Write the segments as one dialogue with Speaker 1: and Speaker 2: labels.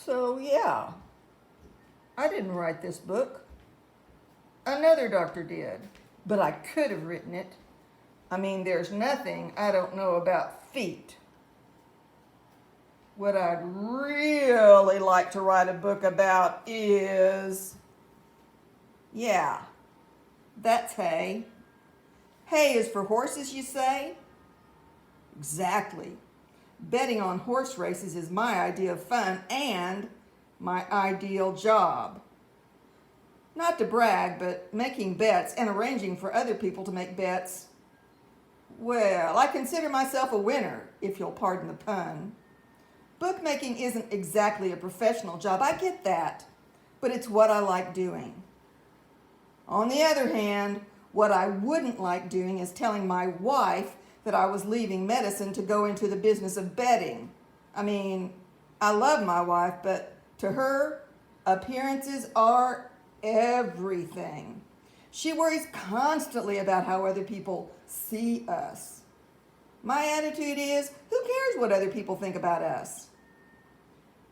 Speaker 1: So, yeah, I didn't write this book. Another doctor did. But I could have written it. I mean, there's nothing I don't know about feet. What I'd really like to write a book about is, yeah, that's hay. Hay is for horses, you say? Exactly. Betting on horse races is my idea of fun and my ideal job. Not to brag, but making bets and arranging for other people to make bets, well, I consider myself a winner, if you'll pardon the pun. Bookmaking isn't exactly a professional job, I get that, but it's what I like doing. On the other hand, what I wouldn't like doing is telling my wife that I was leaving medicine to go into the business of betting. I mean, I love my wife, but to her, appearances are everything. She worries constantly about how other people see us. My attitude is, who cares what other people think about us?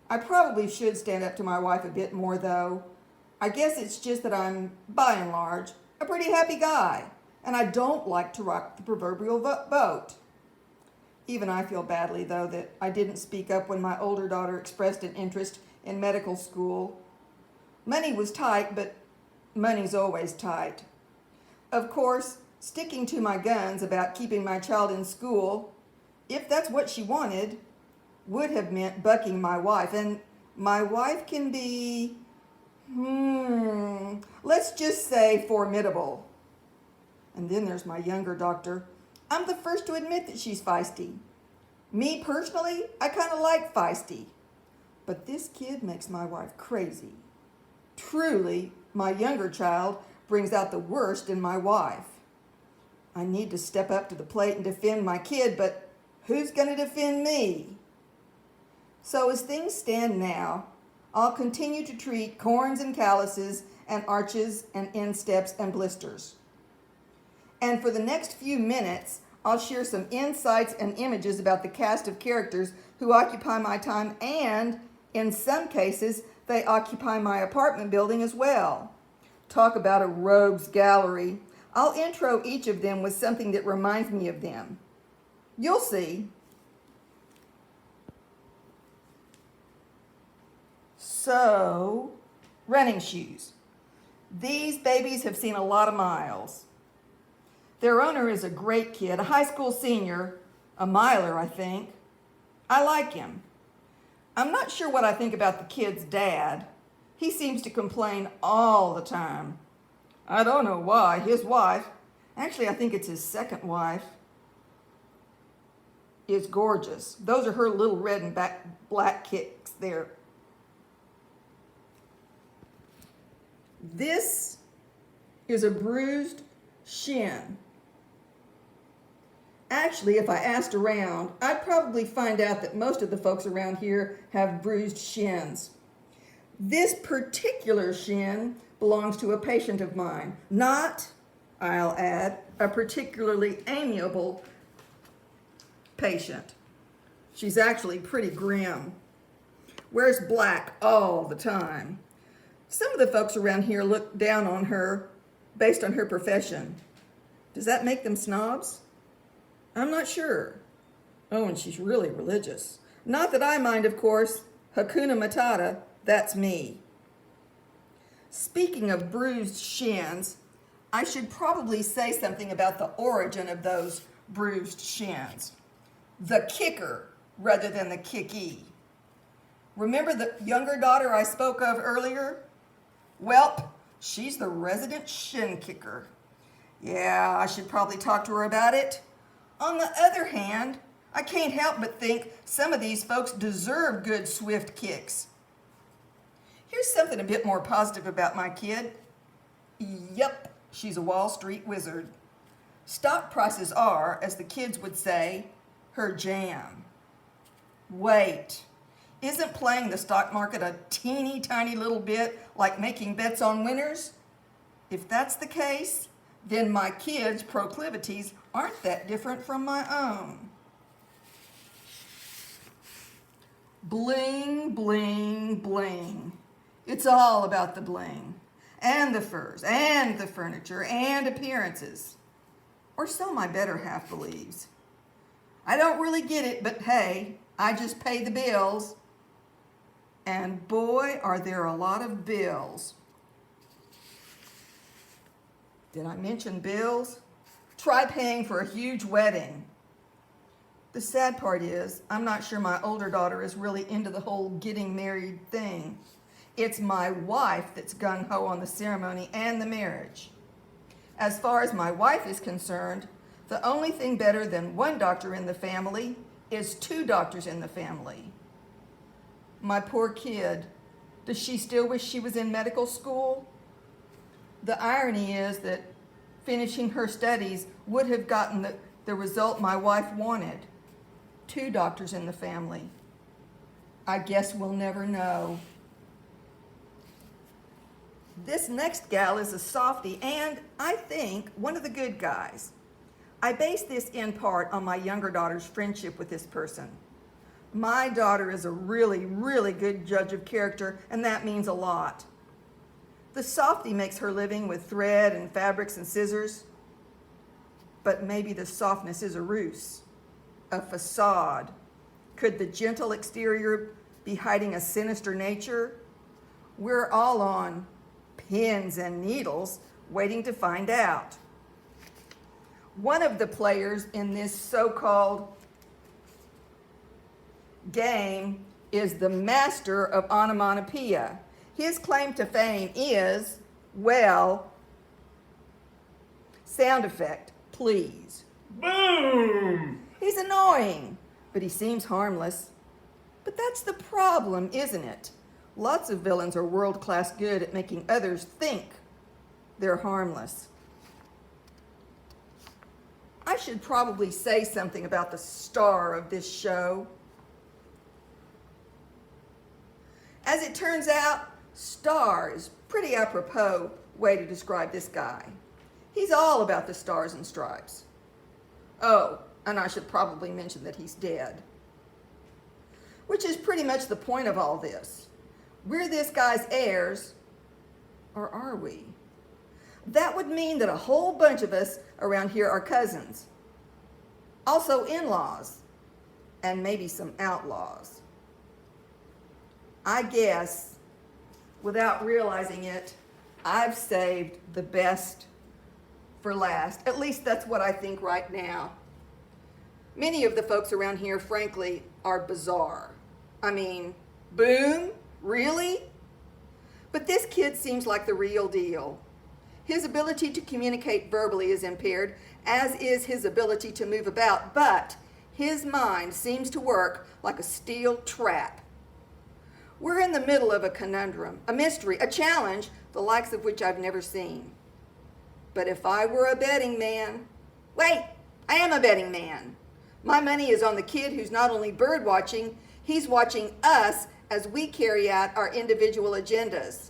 Speaker 1: I probably should stand up to my wife a bit more, though. I guess it's just that I'm, by and large, a pretty happy guy, and I don't like to rock the proverbial boat. Even I feel badly, though, that I didn't speak up when my older daughter expressed an interest in medical school. Money was tight, but money's always tight. Of course, sticking to my guns about keeping my child in school, if that's what she wanted, would have meant bucking my wife. And my wife can be, let's just say formidable. And then there's my younger doctor. I'm the first to admit that she's feisty. Me personally, I kind of like feisty. But this kid makes my wife crazy. Truly, my younger child brings out the worst in my wife. I need to step up to the plate and defend my kid, but who's going to defend me? So as things stand now, I'll continue to treat corns and calluses and arches and insteps and blisters. And for the next few minutes, I'll share some insights and images about the cast of characters who occupy my time, and in some cases, they occupy my apartment building as well. Talk about a rogues gallery. I'll intro each of them with something that reminds me of them. You'll see. So, running shoes. These babies have seen a lot of miles. Their owner is a great kid, a high school senior, a miler, I think. I like him. I'm not sure what I think about the kid's dad. He seems to complain all the time. I don't know why. His wife, actually I think it's his second wife, is gorgeous. Those are her little red and black kicks there. This is a bruised shin. Actually, if I asked around, I'd probably find out that most of the folks around here have bruised shins. This particular shin belongs to a patient of mine, not, I'll add, a particularly amiable patient. She's actually pretty grim. Wears black all the time. Some of the folks around here look down on her based on her profession. Does that make them snobs? I'm not sure. Oh, and she's really religious. Not that I mind, of course. Hakuna Matata, that's me. Speaking of bruised shins, I should probably say something about the origin of those bruised shins. The kicker rather than the kickee. Remember the younger daughter I spoke of earlier? Welp, she's the resident shin kicker. Yeah, I should probably talk to her about it. On the other hand, I can't help but think some of these folks deserve good swift kicks. Here's something a bit more positive about my kid. Yep, she's a Wall Street wizard. Stock prices are, as the kids would say, her jam. Wait, isn't playing the stock market a teeny tiny little bit like making bets on winners? If that's the case, then my kids' proclivities aren't that different from my own. Bling, bling, bling. It's all about the bling, and the furs, and the furniture, and appearances. Or so my better half believes. I don't really get it, but hey, I just pay the bills. And boy, are there a lot of bills. Did I mention bills? Try paying for a huge wedding. The sad part is, I'm not sure my older daughter is really into the whole getting married thing. It's my wife that's gung-ho on the ceremony and the marriage. As far as my wife is concerned, the only thing better than one doctor in the family is two doctors in the family. My poor kid, does she still wish she was in medical school? The irony is that finishing her studies would have gotten the result my wife wanted. Two doctors in the family. I guess we'll never know. This next gal is a softie and, I think, one of the good guys. I base this in part on my younger daughter's friendship with this person. My daughter is a really, really good judge of character, and that means a lot. The softie makes her living with thread and fabrics and scissors, but maybe the softness is a ruse, a facade. Could the gentle exterior be hiding a sinister nature? We're all on pins and needles waiting to find out. One of the players in this so-called game is the master of onomatopoeia. His claim to fame is, well, sound effect, please.
Speaker 2: Boom!
Speaker 1: He's annoying, but he seems harmless. But that's the problem, isn't it? Lots of villains are world-class good at making others think they're harmless. I should probably say something about the star of this show. As it turns out, star is pretty apropos way to describe this guy. He's all about the stars and stripes. Oh, and I should probably mention that he's dead. Which is pretty much the point of all this. We're this guy's heirs, or are we? That would mean that a whole bunch of us around here are cousins. Also in-laws, and maybe some outlaws. I guess, without realizing it, I've saved the best for last. At least that's what I think right now. Many of the folks around here, frankly, are bizarre. I mean, boom? Really? But this kid seems like the real deal. His ability to communicate verbally is impaired, as is his ability to move about, but his mind seems to work like a steel trap. We're in the middle of a conundrum, a mystery, a challenge, the likes of which I've never seen. But if I were a betting man, wait, I am a betting man. My money is on the kid who's not only bird watching, he's watching us as we carry out our individual agendas.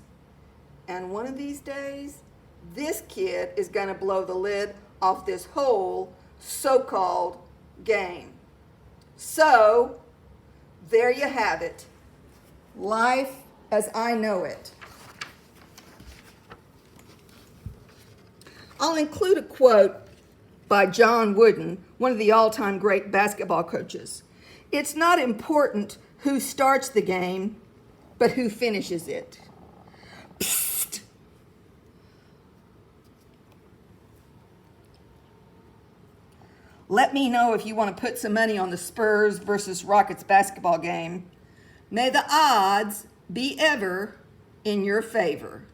Speaker 1: And one of these days, this kid is going to blow the lid off this whole so-called game. So, there you have it. Life as I know it. I'll include a quote by John Wooden, one of the all-time great basketball coaches. It's not important who starts the game, but who finishes it. Psst. Let me know if you want to put some money on the Spurs versus Rockets basketball game. May the odds be ever in your favor.